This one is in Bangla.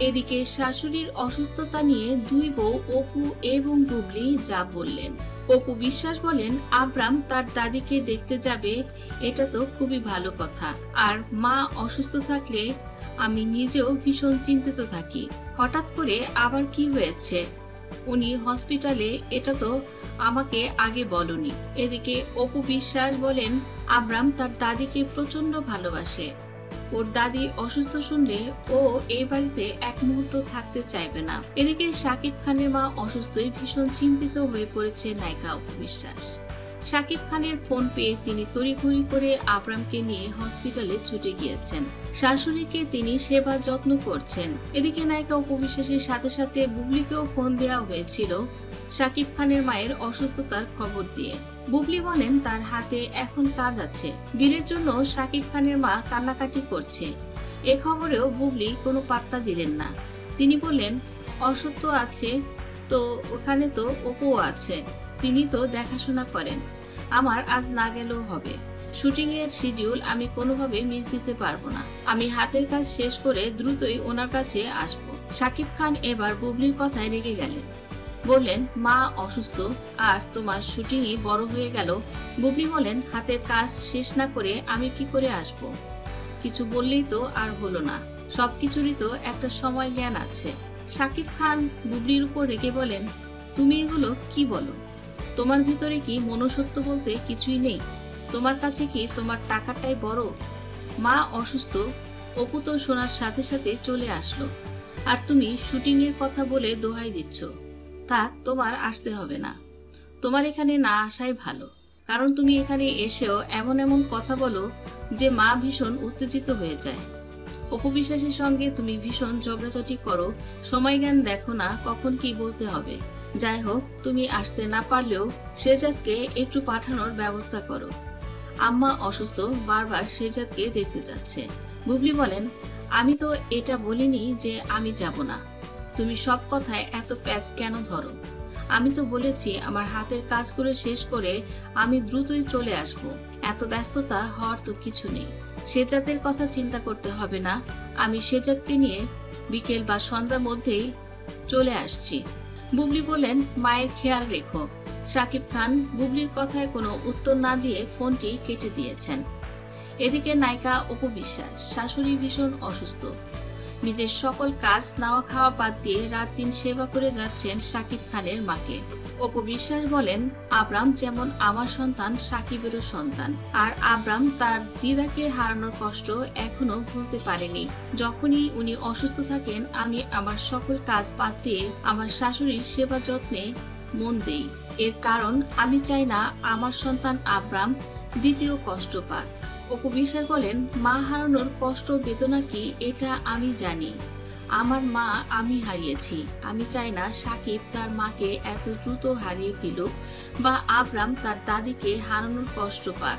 এদিকে শাশুড়ির অসুস্থতা নিয়ে দুই বউ অপু এবং বুবলি যা বললেন। অপু বিশ্বাস বলেন, আব্রাম তার দাদিকে দেখতে যাবে, এটা তো খুবই ভালো কথা। আর মা অসুস্থ থাকলে আমি নিজেও ভীষণ চিন্তিত থাকি। হঠাৎ করে আবার কি হয়েছে? উনি হসপিটালে, এটা তো আমাকে আগে বলনি। এদিকে অপু বিশ্বাস বলেন, আব্রাম তার দাদিকে প্রচন্ড ভালোবাসে। ওর দাদি অসুস্থ শুনলে ও এই বাড়িতে এক মুহূর্ত থাকতে চাইবে না। এদিকে শাকিব খানের মা অসুস্থই ভীষণ চিন্তিত হয়ে পড়েছে নায়িকা অপু বিশ্বাস। শাকিব খানের ফোন পেয়ে তিনি তড়িঘড়ি করে আব্রামকে নিয়ে হসপিটালে ছুটে গিয়েছেন। শাশুড়িকে তিনি সেবা যত্ন করছেন। এদিকে নায়িকা অপু বিশ্বাসের সাথে সাথে বুবলিকেও ফোন দেওয়া হয়েছিল শাকিব খানের মায়ের অসুস্থতার খবর দিয়ে। বুবলি বলেন, তার হাতে এখন কাজ আছে। বীরের জন্য শাকিব খানের মা কান্নাকাটি করছে। এ খবরেও বুবলি কোনো পাত্তা দিলেন না। তিনি বললেন, অসুস্থ আছে তো ওখানে তো অপুও আছে, তিনি তো দেখাশোনা করেন। আমার আজ না গেলেও হবে। শুটিং এর শিডিউল আমি কোনোভাবে মিস দিতে পারবো না। আমি হাতের কাজ শেষ করে দ্রুতই ওনার কাছে আসব। শাকিব খান এবার বুবলির কথায় রেগে গেলেন। বললেন, মা অসুস্থ আর তোমার শুটিংই বড় হয়ে গেল। বুবলি বলেন, হাতের কাজ শেষ না করে আমি কি করে আসব? কিছু বললেই তো আর হলো না, সবকিছুরই তো একটা সময় জ্ঞান আছে। শাকিব খান বুবলির উপর রেগে বলেন, তুমি এগুলো কি বলো? তোমার ভিতরে কি মনুষ্যত্ব বলতে কিছুই নেই? তোমার কাছে কি তোমার টাকাটাই বড়? মা অসুস্থ, অপু তো শোনার সাথে সাথে চলে আসলো, আর তুমি শুটিং এর কথা বলে দোহাই দিচ্ছ। থাক, তোমার আসতে হবে না। তোমার এখানে না আসাই ভালো, কারণ তুমি এখানে এসেও এমন এমন কথা বলো যে মা ভীষণ উত্তেজিত হয়ে যায়। অপু বিশ্বাসের সঙ্গে তুমি ভীষণ ঝগড়াঝাটি করো, সময় জ্ঞান দেখো না কখন কি বলতে হবে। যাই হোক, তুমি আসতে না পারলেও শেজাদকে একটু পাঠানোর ব্যবস্থা করো। আম্মা অসুস্থ, বারবার শেজাদকে দেখতে যাচ্ছে। বুবলি বলেন, আমি তো এটা বলিনি যে আমি যাব না। তুমি সব কথায় এত প্যাচ কেন ধরো? আমি তো বলেছি আমার হাতের কাজগুলো শেষ করে আমি দ্রুতই চলে আসব। এত ব্যস্ততা হওয়ার তো কিছু নেই। শেজাদের কথা চিন্তা করতে হবে না। আমি শেজাদকে নিয়ে বিকেল বা সন্ধ্যার মধ্যেই চলে আসছি। বুবলি বলেন, মায়ের খেয়াল রেখো। শাকিব খান বুবলির কথায় কোনো উত্তর না দিয়ে ফোনটি কেটে দিয়েছেন। এদিকে নায়িকা অপু বিশ্বাস শাশুড়ি ভীষণ অসুস্থ। নিজের সকল কাজ নাওয়া খাওয়া বাদ দিয়ে রাত দিন সেবা করে যাচ্ছেন শাকিব খানের মাকে। অপু বিশ্বাস বলেন, আব্রাম যেমন আমার সন্তান, শাকিবেরও সন্তান। আর আব্রাম তার দিদাকে হারানোর কষ্ট এখনো ভুলতে পারেনি। যখনই উনি অসুস্থ থাকেন আমি আমার সকল কাজ বাদ দিয়ে আমার শাশুড়ির সেবা যত্নে মন দেই। এর কারণ আমি চাই না আমার সন্তান আব্রাম দ্বিতীয় কষ্ট পাক। অপু বিশ্বাস বলেন, মা হারানোর কষ্ট বেদনা কি এটা আমি জানি। আমার মা আমি হারিয়েছি। আমি চাই না শাকিব তার মাকে এত দ্রুত হারিয়ে ফেলুক বা আব্রাম তার দাদিকে হারানোর কষ্ট পাক।